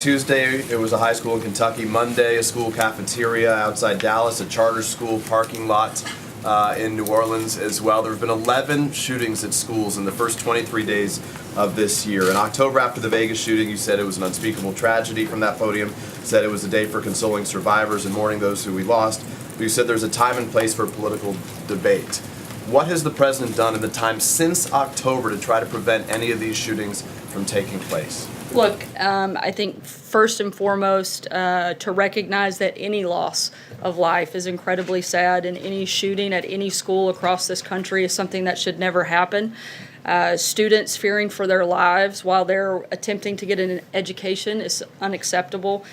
Tuesday, it was a high school in Kentucky. Monday, a school cafeteria outside Dallas, a charter school parking lot in New Orleans as well. There have been 11 shootings at schools in the first 23 days of this year. In October, after the Vegas shooting, you said it was an unspeakable tragedy from that podium, said it was a day for consoling survivors and mourning those who we lost. You said there's a time and place for political debate. What has the president done in the time since October to try to prevent any of these shootings from taking place? Look, I think first and foremost to recognize that any loss of life is incredibly sad, and any shooting at any school across this country is something that should never happen. Students fearing for their lives while they're attempting to get an education is unacceptable.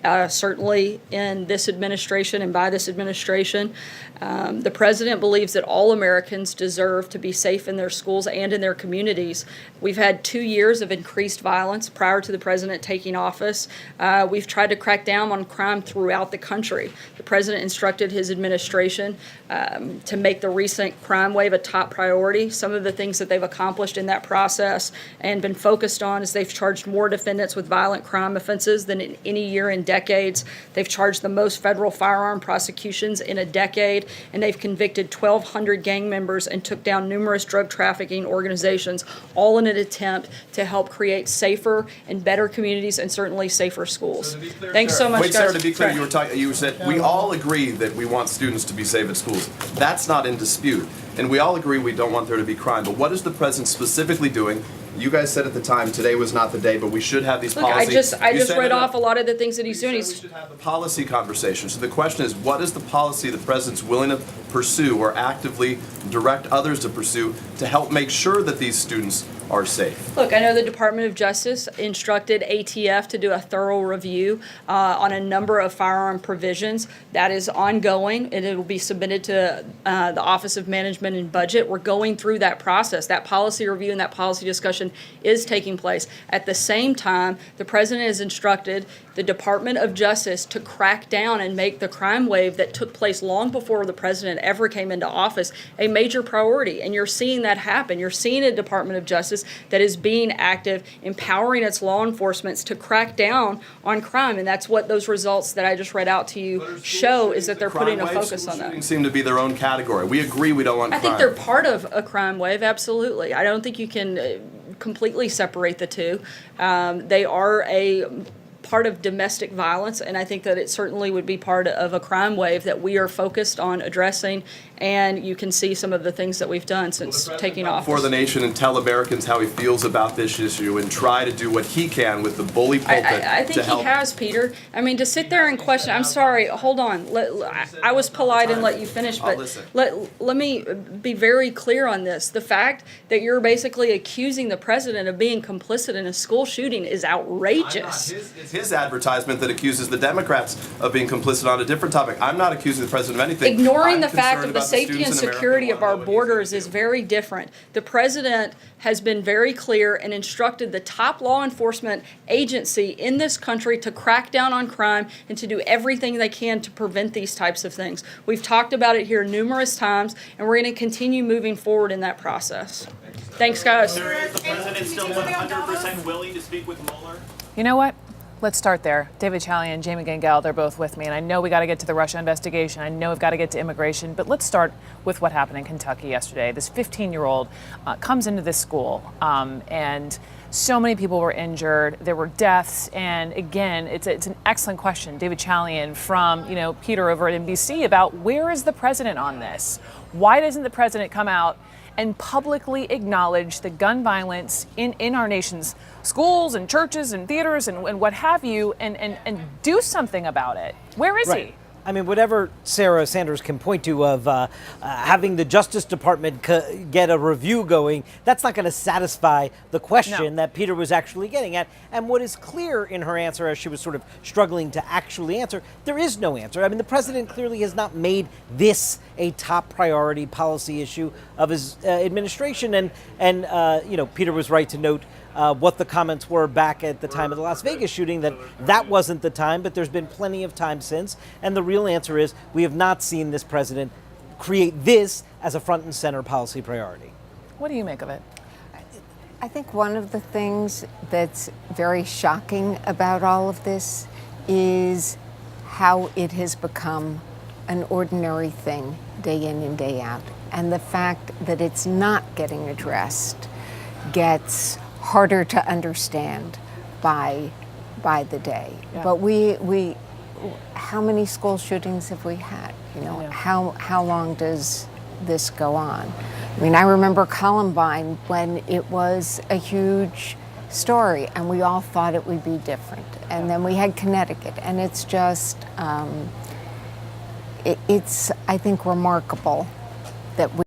Certainly in this administration and by this administration. The president believes that all Americans deserve to be safe in their schools and in their communities. We've had 2 years of increased violence prior to the president taking office. We've tried to crack down on crime throughout the country. The president instructed his administration to make the recent crime wave a top priority. Some of the things that they've accomplished in that process and been focused on is they've charged more defendants with violent crime offenses than in any year in decades. They've charged the most federal firearm prosecutions in a decade, and they've convicted 1,200 gang members and took down numerous drug trafficking organizations, all in an attempt to help create safer and better communities and certainly safer schools. Thanks so much, Wait, guys. Sarah, to be clear, you said we all agree that we want students to be safe at schools. That's not in dispute. And we all agree we don't want there to be crime. But what is the president specifically doing? You guys said at the time today was not the day, but we should have these policies. I just read off a lot of the things that he's doing. We should have a policy conversation. So the question is, what is the policy the president's willing to pursue or actively direct others to pursue to help make sure that these students are safe? Look, I know the Department of Justice instructed ATF to do a thorough review on a number of firearm provisions. That is ongoing, and it will be submitted to the Office of Management and Budget. We're going through that process. That policy review and that policy discussion is taking place. At the same time, the president has instructed the Department of Justice to crack down and make the crime wave that took place long before the president ever came into office a major priority. And you're seeing that happen. You're seeing a Department of Justice that is being active, empowering its law enforcement to crack down on crime. And that's what those results that I just read out to you show, is that they're putting a focus on that. Shootings seem to be their own category. We agree we don't want crime. I think they're part of a crime wave, absolutely. I don't think you can completely separate the two. They are a part of domestic violence, and I think that it certainly would be part of a crime wave that we are focused on addressing, and you can see some of the things that we've done since taking office. For the nation and tell Americans how he feels about this issue and try to do what he can with the bully pulpit I think he has, Peter. I mean, to sit there and question, I'm sorry, hold on. I was polite and let you finish, but let me be very clear on this. The fact that you're basically accusing the president of being complicit in a school shooting is outrageous. It's his advertisement that accuses the Democrats of being complicit on a different topic. I'm not accusing the president of anything. Ignoring the fact of the safety and security of our borders is very different. The president has been very clear and instructed the top law enforcement agency in this country to crack down on crime and to do everything they can to prevent these types of things. We've talked about it here numerous times, and we're going to continue moving forward in that process. Thanks, guys. Is the president still 100% willing to speak with Mueller? You know what? Let's start there. David Chalian, Jamie Gangel, they're both with me. And I know we got to get to the Russia investigation. I know we've got to get to immigration. But let's start with what happened in Kentucky yesterday. This 15-year-old comes into this school, and so many people were injured. There were deaths. And again, it's an excellent question, David Chalian, from Peter over at NBC, about where is the president on this? Why doesn't the president come out and publicly acknowledge the gun violence in our nation's schools and churches and theaters and what have you, and do something about it? Where is he? I mean, whatever Sarah Sanders can point to of having the Justice Department get a review going, that's not going to satisfy the question that Peter was actually getting at. And what is clear in her answer, as she was sort of struggling to actually answer, there is no answer. I mean, the president clearly has not made this a top priority policy issue of his administration. And Peter was right to note what the comments were back at the time of the Las Vegas shooting, that wasn't the time, but there's been plenty of time since. And the real answer is we have not seen this president create this as a front and center policy priority. What do you make of it? I think one of the things that's very shocking about all of this is how it has become an ordinary thing day in and day out. And the fact that it's not getting addressed gets harder to understand by the day. Yeah. But how many school shootings have we had? You know, Yeah. how long does this go on? I mean, I remember Columbine when it was a huge story and we all thought it would be different. And then we had Connecticut, and it's just, it's, I think, remarkable that we